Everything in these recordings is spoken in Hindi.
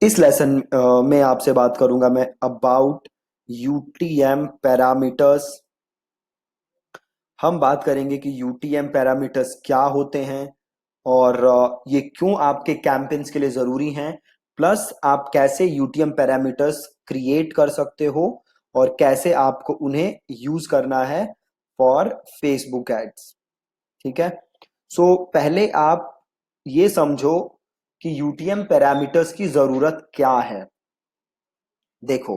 इस लेसन में आपसे बात करूंगा मैं अबाउट यूटीएम पैरामीटर्स। हम बात करेंगे कि यूटीएम पैरामीटर्स क्या होते हैं और ये क्यों आपके कैंपेन्स के लिए जरूरी हैं। प्लस आप कैसे यूटीएम पैरामीटर्स क्रिएट कर सकते हो और कैसे आपको उन्हें यूज करना है फॉर फेसबुक एड्स। ठीक है। सो पहले आप ये समझो कि यूटीएम पैरामीटर्स की जरूरत क्या है। देखो,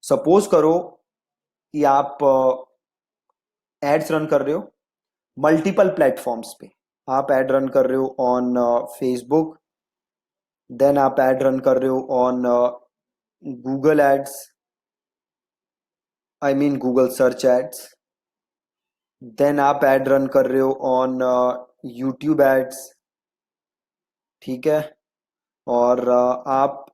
सपोज करो कि आप एड्स रन कर रहे हो मल्टीपल प्लेटफॉर्म्स पे। आप एड रन कर रहे हो ऑन फेसबुक, देन आप एड रन कर रहे हो on Google ads, I mean Google search ads, then आप एड रन कर रहे हो ऑन यूट्यूब एड्स। ठीक है। और आप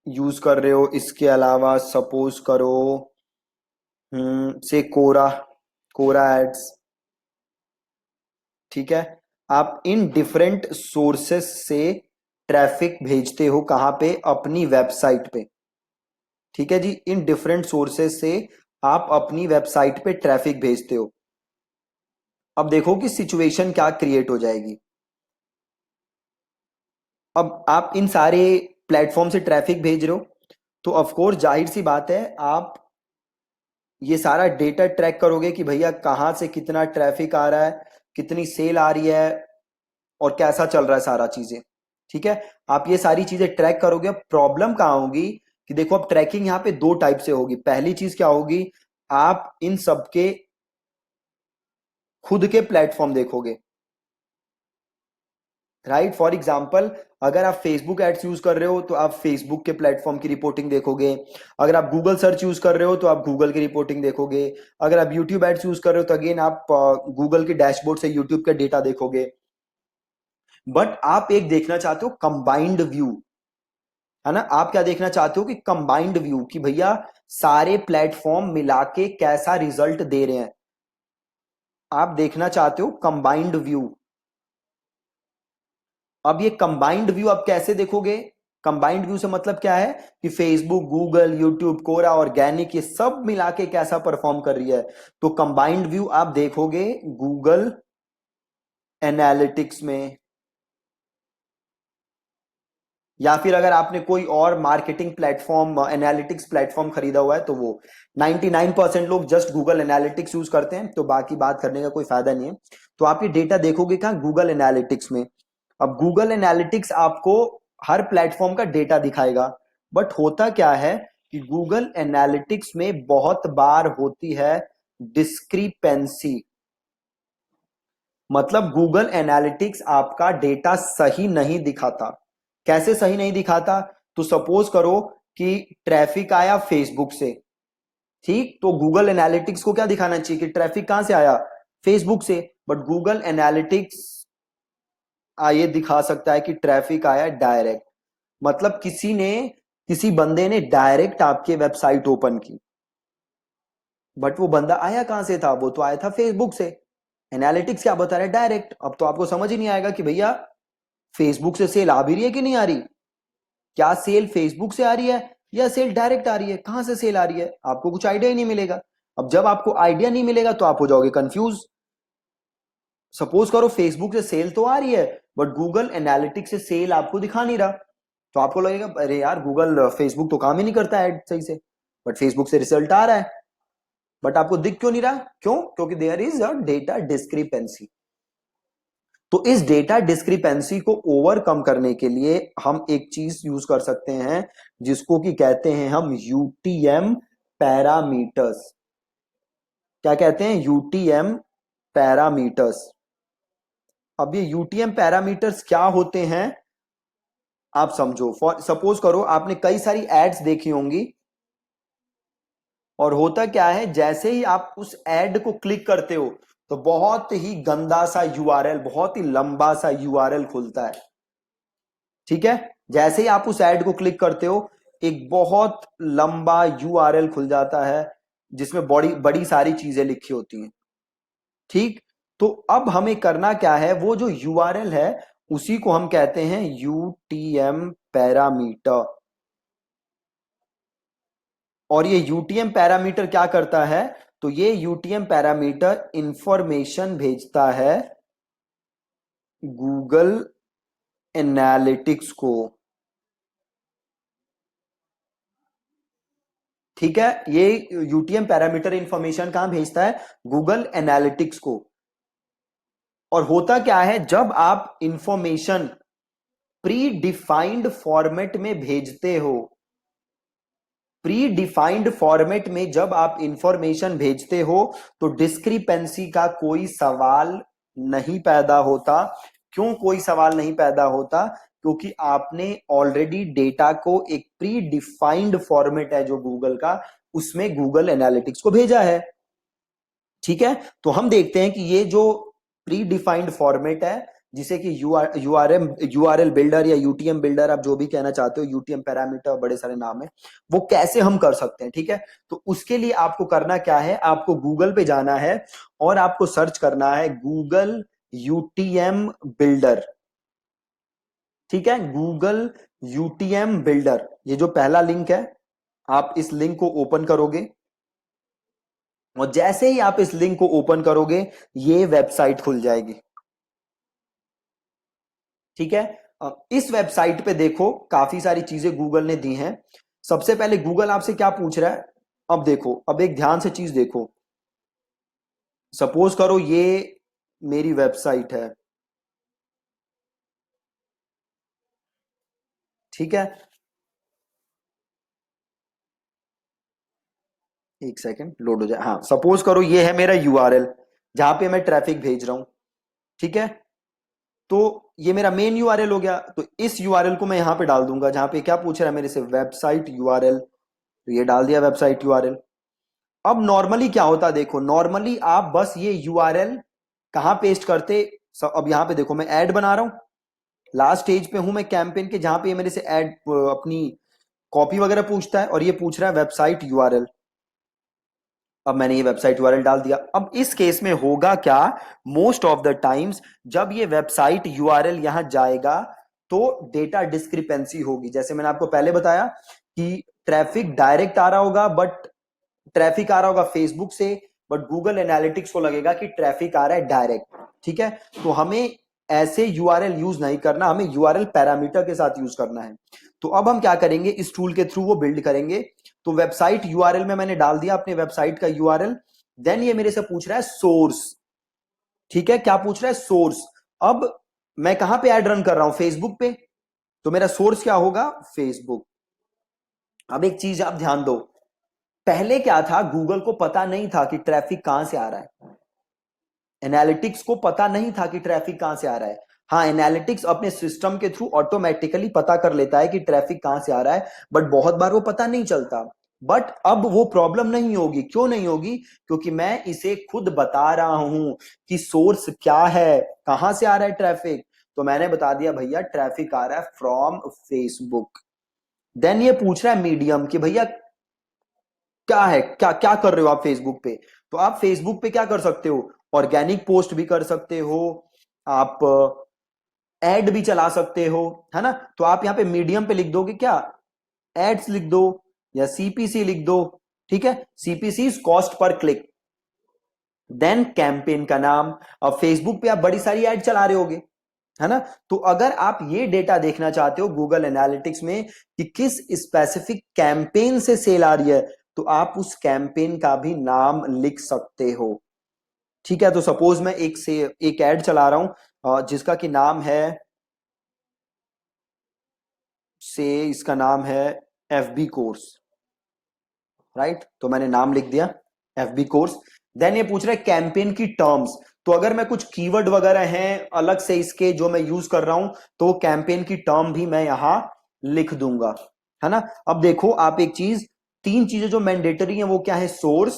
यूज कर रहे हो इसके अलावा सपोज करो से कोरा कोरा एड्स। ठीक है। आप इन डिफरेंट सोर्सेस से ट्रैफिक भेजते हो कहां पे? अपनी वेबसाइट पे। ठीक है जी, इन डिफरेंट सोर्सेस से आप अपनी वेबसाइट पे ट्रैफिक भेजते हो। अब देखो कि सिचुएशन क्या क्रिएट हो जाएगी। अब आप इन सारे प्लेटफॉर्म से ट्रैफिक भेज रहे हो तो ऑफ कोर्स जाहिर सी बात है आप ये सारा डेटा ट्रैक करोगे कि भैया कहां से कितना ट्रैफिक आ रहा है, कितनी सेल आ रही है और कैसा चल रहा है सारा चीजें। ठीक है। आप ये सारी चीजें ट्रैक करोगे। अब प्रॉब्लम कहां होगी कि देखो, अब ट्रैकिंग यहां पे दो टाइप से होगी। पहली चीज क्या होगी, आप इन सबके खुद के प्लेटफॉर्म देखोगे। राइट, फॉर एग्जाम्पल अगर आप फेसबुक एड्स यूज कर रहे हो तो आप फेसबुक के प्लेटफॉर्म की रिपोर्टिंग देखोगे। अगर आप गूगल सर्च यूज कर रहे हो तो आप गूगल की रिपोर्टिंग देखोगे। अगर आप यूट्यूब एड्स यूज कर रहे हो तो अगेन आप गूगल के डैशबोर्ड से यूट्यूब का डेटा देखोगे। बट आप एक देखना चाहते हो कंबाइंड व्यू, है ना। आप क्या देखना चाहते हो कि कंबाइंड व्यू, कि भैया सारे प्लेटफॉर्म मिला के कैसा रिजल्ट दे रहे हैं। आप देखना चाहते हो कंबाइंड व्यू। अब ये कंबाइंड व्यू आप कैसे देखोगे? कंबाइंड व्यू से मतलब क्या है कि फेसबुक, गूगल, यूट्यूब, कोरा, ऑर्गेनिक ये सब मिला के कैसा परफॉर्म कर रही है। तो कंबाइंड व्यू आप देखोगे गूगल एनालिटिक्स में, या फिर अगर आपने कोई और मार्केटिंग प्लेटफॉर्म, एनालिटिक्स प्लेटफॉर्म खरीदा हुआ है तो वो 99% लोग जस्ट गूगल एनालिटिक्स यूज करते हैं, तो बाकी बात करने का कोई फायदा नहीं है। तो आप ये डेटा देखोगे कहाँ? गूगल एनालिटिक्स में। अब गूगल एनालिटिक्स आपको हर प्लेटफॉर्म का डेटा दिखाएगा। बट होता क्या है कि गूगल एनालिटिक्स में बहुत बार होती है डिस्क्रिपेंसी। मतलब गूगल एनालिटिक्स आपका डेटा सही नहीं दिखाता। कैसे सही नहीं दिखाता? तो सपोज करो कि ट्रैफिक आया फेसबुक से। ठीक, तो गूगल एनालिटिक्स को क्या दिखाना चाहिए कि ट्रैफिक कहां से आया? फेसबुक से। बट गूगल एनालिटिक्स ये दिखा सकता है कि ट्रैफिक आया डायरेक्ट। मतलब किसी बंदे ने डायरेक्ट आपके वेबसाइट ओपन की। बट वो बंदा आया कहां से था? वो तो आया था फेसबुक से। एनालिटिक्स क्या बता रहा है? डायरेक्ट। अब तो आपको समझ ही नहीं आएगा कि भैया फेसबुक से सेल आ भी रही है कि नहीं आ रही। क्या सेल फेसबुक से आ रही है या सेल डायरेक्ट आ रही है? कहां से सेल आ रही है आपको कुछ आइडिया ही नहीं मिलेगा। अब जब आपको आइडिया नहीं मिलेगा तो आप हो जाओगे कंफ्यूज। सपोज करो फेसबुक से सेल तो आ रही है बट गूगल एनालिटिक्स से सेल आपको दिखा नहीं रहा, तो आपको लगेगा अरे यार गूगल, फेसबुक तो काम ही नहीं करता है सही से। बट फेसबुक से रिजल्ट आ रहा है, बट आपको दिख क्यों नहीं रहा? क्यों? क्योंकि there is a data discrepancy. तो इस डेटा डिस्क्रिपेंसी को ओवरकम करने के लिए हम एक चीज यूज कर सकते हैं जिसको कि कहते हैं हम यूटीएम पैरामीटर्स। क्या कहते हैं? UTM parameters. अब ये यूटीएम पैरामीटर्स क्या होते हैं आप समझो। फॉर सपोज करो आपने कई सारी एड्स देखी होंगी और होता क्या है जैसे ही आप उस एड को क्लिक करते हो तो बहुत ही गंदा सा यूआरएल, बहुत ही लंबा सा यूआरएल खुलता है। ठीक है। जैसे ही आप उस एड को क्लिक करते हो एक बहुत लंबा यूआरएल खुल जाता है जिसमें बड़ी बड़ी सारी चीजें लिखी होती हैं। ठीक। तो अब हमें करना क्या है, वो जो यूआरएल है उसी को हम कहते हैं यूटीएम पैरामीटर। और ये यूटीएम पैरामीटर क्या करता है, तो ये यूटीएम पैरामीटर इंफॉर्मेशन भेजता है गूगल एनालिटिक्स को। ठीक है, ये यूटीएम पैरामीटर इंफॉर्मेशन कहां भेजता है, गूगल एनालिटिक्स को। और होता क्या है, जब आप इंफॉर्मेशन प्री डिफाइंड फॉर्मेट में भेजते हो, प्री डिफाइंड फॉर्मेट में जब आप इंफॉर्मेशन भेजते हो तो डिस्क्रिपेंसी का कोई सवाल नहीं पैदा होता। क्यों कोई सवाल नहीं पैदा होता, क्योंकि आपने ऑलरेडी डेटा को एक प्री डिफाइंड फॉर्मेट है जो गूगल का, उसमें गूगल एनालिटिक्स को भेजा है। ठीक है, तो हम देखते हैं कि ये जो प्री डिफाइंड फॉर्मेट है, जिसे कि यूआरएल बिल्डर या यूटीएम बिल्डर, आप जो भी कहना चाहते हो, यूटीएम पैरामीटर, बड़े सारे नाम है, वो कैसे हम कर सकते हैं। ठीक है, तो उसके लिए आपको करना क्या है, आपको गूगल पे जाना है और आपको सर्च करना है गूगल यूटीएम बिल्डर। ठीक है, गूगल यूटीएम बिल्डर, ये जो पहला लिंक है, आप इस लिंक को ओपन करोगे और जैसे ही आप इस लिंक को ओपन करोगे ये वेबसाइट खुल जाएगी। ठीक है, इस वेबसाइट पे देखो काफी सारी चीजें गूगल ने दी हैं। सबसे पहले गूगल आपसे क्या पूछ रहा है, अब देखो, अब एक ध्यान से चीज देखो। सपोज करो ये मेरी वेबसाइट है, ठीक है, एक सेकंड लोड हो जाए। हाँ, सपोज करो ये है मेरा यूआरएल जहां पे मैं ट्रैफिक भेज रहा हूं। ठीक है, तो ये मेरा मेन यूआरएल हो गया, तो इस यूआरएल को मैं यहां पे डाल दूंगा जहां पे क्या पूछ रहा है मेरे से, वेबसाइट यूआरएल। तो ये डाल दिया वेबसाइट यूआरएल। अब नॉर्मली क्या होता है, देखो नॉर्मली आप बस ये यूआरएल कहां पेस्ट करते, अब यहां पे देखो मैं ऐड बना रहा हूं, लास्ट स्टेज पे हूं मैं कैंपेन के, जहां पे ये मेरे से ऐड अपनी कॉपी वगैरह पूछता है और ये पूछ रहा है वेबसाइट यूआरएल। अब मैंने ये वेबसाइट यूआरएल डाल दिया। अब इस केस में होगा क्या, मोस्ट ऑफ द टाइम्स जब ये वेबसाइट यूआरएल यहां जाएगा तो डेटा डिस्क्रिपेंसी होगी। जैसे मैंने आपको पहले बताया कि ट्रैफिक डायरेक्ट आ रहा होगा, बट ट्रैफिक आ रहा होगा फेसबुक से, बट गूगल एनालिटिक्स को लगेगा कि ट्रैफिक आ रहा है डायरेक्ट। ठीक है, तो हमें ऐसे यूआरएल यूज नहीं करना, हमें यूआरएल पैरामीटर के साथ यूज करना है। तो अब हम क्या करेंगे, इस टूल के थ्रू वो बिल्ड करेंगे। तो वेबसाइट यूआरएल में मैंने डाल दिया अपने वेबसाइट का यूआरएल। देन ये मेरे से पूछ रहा है सोर्स। ठीक है, क्या पूछ रहा है, सोर्स। अब मैं कहां पे एड रन कर रहा हूं, फेसबुक पे, तो मेरा सोर्स क्या होगा, फेसबुक। अब एक चीज आप ध्यान दो, पहले क्या था, गूगल को पता नहीं था कि ट्रैफिक कहां से आ रहा है, एनालिटिक्स को पता नहीं था कि ट्रैफिक कहां से आ रहा है। हाँ, एनालिटिक्स अपने सिस्टम के थ्रू ऑटोमेटिकली पता कर लेता है कि ट्रैफिक कहां से आ रहा है, बट बहुत बार वो पता नहीं चलता। बट अब वो प्रॉब्लम नहीं होगी, क्यों नहीं होगी, क्योंकि मैं इसे खुद बता रहा हूं कि सोर्स क्या है, कहां से आ रहा है ट्रैफिक। तो मैंने बता दिया भैया ट्रैफिक आ रहा है फ्रॉम फेसबुक। देन ये पूछ रहा है मीडियम कि भैया क्या है, क्या क्या कर रहे हो आप फेसबुक पे। तो आप फेसबुक पे क्या कर सकते हो, ऑर्गेनिक पोस्ट भी कर सकते हो, आप एड भी चला सकते हो, है ना। तो आप यहां पे मीडियम पे लिख दोगे क्या, एड्स लिख दो या सीपीसी लिख दो। ठीक है, सीपीसी कॉस्ट पर क्लिक। देन कैंपेन का नाम। अब फेसबुक पे आप बड़ी सारी एड चला रहे होगे, है ना। तो अगर आप ये डेटा देखना चाहते हो गूगल एनालिटिक्स में कि किस स्पेसिफिक कैंपेन से सेल आ रही है, तो आप उस कैंपेन का भी नाम लिख सकते हो। ठीक है, तो सपोज मैं एक एड चला रहा हूं जिसका कि नाम है, से इसका नाम है एफबी कोर्स, राइट। तो मैंने नाम लिख दिया एफबी कोर्स। देन ये पूछ रहा है कैंपेन की टर्म्स। तो अगर मैं कुछ कीवर्ड वगैरह हैं अलग से इसके जो मैं यूज कर रहा हूं, तो कैंपेन की टर्म भी मैं यहां लिख दूंगा, है ना। अब देखो आप एक चीज, तीन चीजें जो मैंडेटरी हैं वो क्या है, source,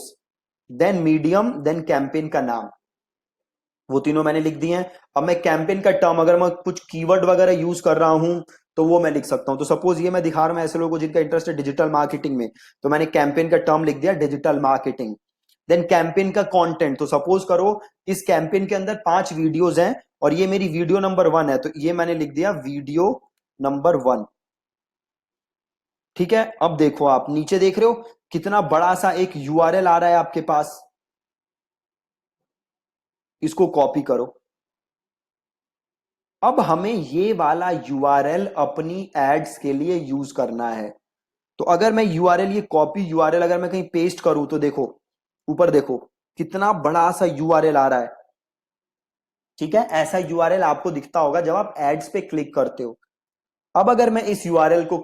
then medium, then campaign का नाम, वो तीनों मैंने लिख दिए हैं। अब मैं कैंपेन का टर्म, अगर मैं कुछ कीवर्ड वगैरह यूज कर रहा हूं तो वो मैं लिख सकता हूं। तो सपोज ये मैं दिखा रहा हूं ऐसे लोगों को जिनका इंटरेस्ट है डिजिटल मार्केटिंग में, तो मैंने कैंपेन का टर्म लिख दिया डिजिटल मार्केटिंग। देन कैंपेन का कंटेंट, तो सपोज करो इस कैंपेन के अंदर 5 वीडियोज हैं और ये मेरी वीडियो नंबर 1 है, तो ये मैंने लिख दिया वीडियो नंबर 1। ठीक है, अब देखो आप नीचे देख रहे हो, कितना बड़ा सा एक यूआरएल आ रहा है आपके पास, इसको कॉपी करो। अब हमें ये वाला यूआरएल अपनी एड्स के लिए यूज करना है। तो अगर मैं यूआरएल, ये कॉपी यूआरएल अगर मैं कहीं पेस्ट करूं तो देखो ऊपर देखो कितना बड़ा सा यूआरएल आ रहा है। ठीक है, ऐसा यूआरएल आपको दिखता होगा जब आप एड्स पे क्लिक करते हो। अब अगर मैं इस यूआरएल को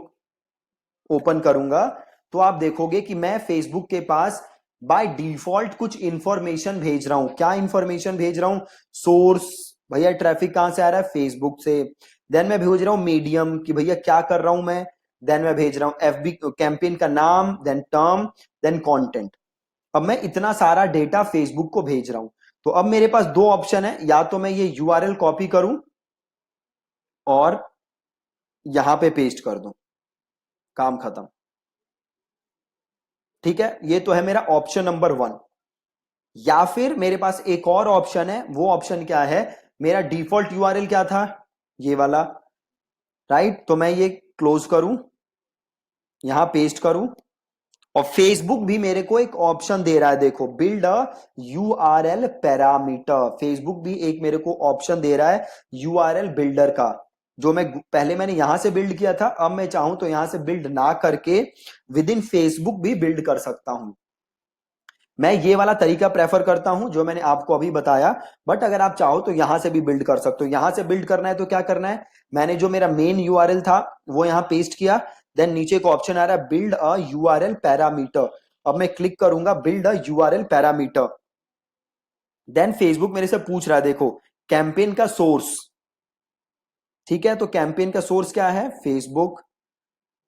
ओपन करूंगा तो आप देखोगे कि मैं फेसबुक के पास बाय डिफॉल्ट कुछ इंफॉर्मेशन भेज रहा हूं। क्या इंफॉर्मेशन भेज रहा हूं? सोर्स, भैया ट्रैफिक कहां से आ रहा है? फेसबुक से। देन मैं भेज रहा हूं मीडियम कि भैया क्या कर रहा हूं मैं। देन मैं भेज रहा हूं एफबी कैंपेन का नाम, देन टर्म, देन कंटेंट। अब मैं इतना सारा डेटा फेसबुक को भेज रहा हूं। तो अब मेरे पास दो ऑप्शन है, या तो मैं ये यूआरएल कॉपी करूं और यहां पे पेस्ट कर दूं, काम खत्म। ठीक है, ये तो है मेरा ऑप्शन नंबर 1। या फिर मेरे पास एक और ऑप्शन है, वो ऑप्शन क्या है? मेरा डिफॉल्ट यूआरएल क्या था? ये वाला, राइट। तो मैं ये क्लोज करूं, यहां पेस्ट करूं, और फेसबुक भी मेरे को एक ऑप्शन दे रहा है, देखो build a URL parameter. Facebook भी एक मेरे को ऑप्शन दे रहा है यूआरएल बिल्डर का, जो मैं पहले मैंने यहां से बिल्ड किया था। अब मैं चाहूं तो यहां से बिल्ड ना करके विद इन फेसबुक भी बिल्ड कर सकता हूं। मैं ये वाला तरीका प्रेफर करता हूं जो मैंने आपको अभी बताया। बट अगर आप चाहो तो यहां से भी बिल्ड कर सकते हो। यहां से बिल्ड करना है तो क्या करना है? मैंने जो मेरा मेन यूआरएल था वो यहां पेस्ट किया। देन नीचे को ऑप्शन आ रहा है बिल्ड अ यूआरएल पैरामीटर। अब मैं क्लिक करूंगा build a URL parameter. Then Facebook मेरे से पूछ रहा है, देखो कैंपेन का सोर्स। ठीक है, तो कैंपेन का सोर्स क्या है? फेसबुक।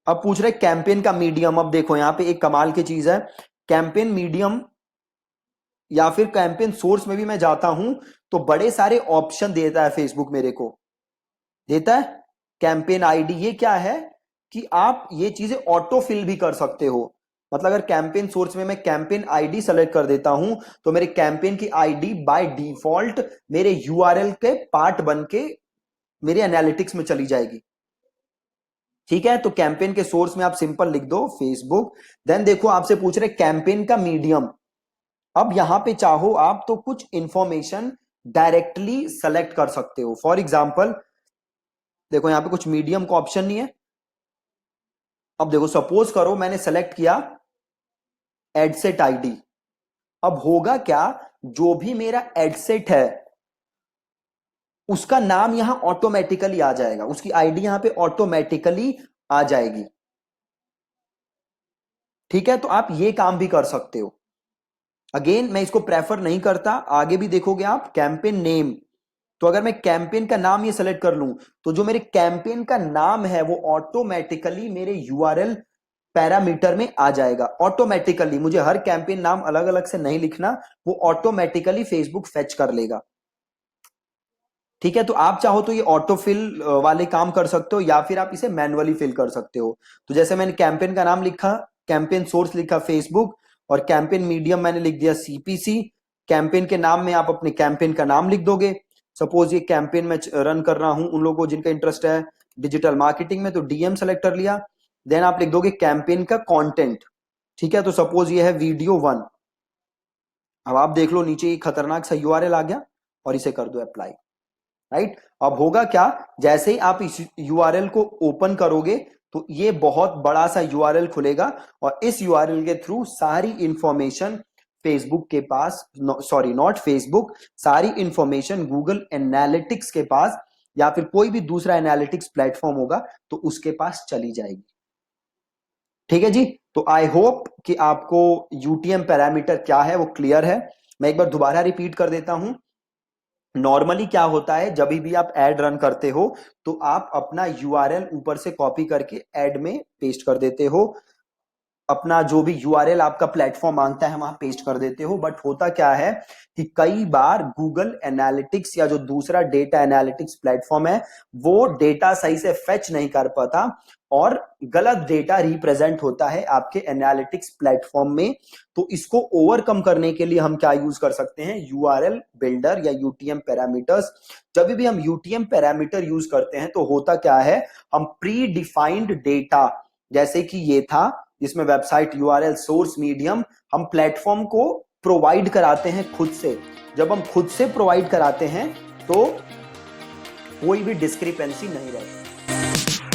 अब पूछ रहे कैंपेन का मीडियम। अब देखो यहां पे एक कमाल की चीज है, कैंपेन मीडियम या फिर कैंपेन सोर्स में भी मैं जाता हूं तो बड़े सारे ऑप्शन देता है फेसबुक, मेरे को देता है कैंपेन आईडी। ये क्या है कि आप ये चीजें ऑटो फिल भी कर सकते हो। मतलब अगर कैंपेन सोर्स में मैं कैंपेन आईडी सेलेक्ट कर देता हूं तो मेरे कैंपेन की आईडी बाय डिफॉल्ट मेरे यूआरएल के पार्ट बन के मेरे एनालिटिक्स में चली जाएगी। ठीक है, तो कैंपेन के सोर्स में आप सिंपल लिख दो फेसबुक। देन देखो आपसे पूछ रहे कैंपेन का मीडियम। अब यहां पे चाहो आप तो कुछ इंफॉर्मेशन डायरेक्टली सेलेक्ट कर सकते हो। फॉर एग्जाम्पल देखो यहां पे कुछ मीडियम का ऑप्शन नहीं है। अब देखो सपोज करो मैंने सेलेक्ट किया एडसेट आईडी। अब होगा क्या, जो भी मेरा एडसेट है उसका नाम यहां ऑटोमेटिकली आ जाएगा, उसकी आईडी यहां पे ऑटोमेटिकली आ जाएगी। ठीक है, तो आप ये काम भी कर सकते हो। अगेन मैं इसको प्रेफर नहीं करता, आगे भी देखोगे आप कैंपेन नेम। तो अगर मैं कैंपेन का नाम ये सेलेक्ट कर लूं तो जो मेरे कैंपेन का नाम है वो ऑटोमेटिकली मेरे यूआरएल पैरामीटर में आ जाएगा। ऑटोमेटिकली, मुझे हर कैंपेन नाम अलग अलग से नहीं लिखना, वो ऑटोमेटिकली फेसबुक फेच कर लेगा। ठीक है, तो आप चाहो तो ये ऑटो फिल वाले काम कर सकते हो या फिर आप इसे मैन्युअली फिल कर सकते हो। तो जैसे मैंने कैंपेन का नाम लिखा, कैंपेन सोर्स लिखा फेसबुक, और कैंपेन मीडियम मैंने लिख दिया सीपीसी। कैंपेन के नाम में आप अपने कैंपेन का नाम लिख दोगे। सपोज ये कैंपेन में रन कर रहा हूं उन लोगों को जिनका इंटरेस्ट है डिजिटल मार्केटिंग में, तो डीएम सेलेक्ट कर लिया। देन आप लिख दोगे कैंपेन का कंटेंट। ठीक है, तो सपोज ये है वीडियो 1। अब आप देख लो नीचे ये खतरनाक सा यूआरएल आ गया, और इसे कर दो अप्लाई। राइट, अब होगा क्या, जैसे ही आप इस यूआरएल को ओपन करोगे तो ये बहुत बड़ा सा यूआरएल खुलेगा, और इस यूआरएल के थ्रू सारी इंफॉर्मेशन फेसबुक के पास, सॉरी नॉट फेसबुक, सारी इंफॉर्मेशन गूगल एनालिटिक्स के पास या फिर कोई भी दूसरा एनालिटिक्स प्लेटफॉर्म होगा तो उसके पास चली जाएगी। ठीक है जी, तो आई होप कि आपको यूटीएम पैरामीटर क्या है वो क्लियर है। मैं एक बार दोबारा रिपीट कर देता हूं। नॉर्मली क्या होता है, जब भी आप एड रन करते हो तो आप अपना यूआरएल ऊपर से कॉपी करके एड में पेस्ट कर देते हो, अपना जो भी यूआरएल आपका प्लेटफॉर्म मांगता है वहां पेस्ट कर देते हो। बट होता क्या है कि कई बार गूगल एनालिटिक्स या जो दूसरा डेटा एनालिटिक्स प्लेटफॉर्म है वो डेटा सही से फेच नहीं कर पाता और गलत डेटा रिप्रेजेंट होता है आपके एनालिटिक्स प्लेटफॉर्म में। तो इसको ओवरकम करने के लिए हम क्या यूज कर सकते हैं, यूआरएल बिल्डर या यूटीएम पैरामीटर्स। जब भी हम यूटीएम पैरामीटर यूज करते हैं तो होता क्या है, हम प्री डिफाइंड डेटा, जैसे कि ये था जिसमें वेबसाइट, यूआरएल, सोर्स, मीडियम, हम प्लेटफॉर्म को प्रोवाइड कराते हैं खुद से। जब हम खुद से प्रोवाइड कराते हैं तो कोई भी डिस्क्रिपेंसी नहीं रहती।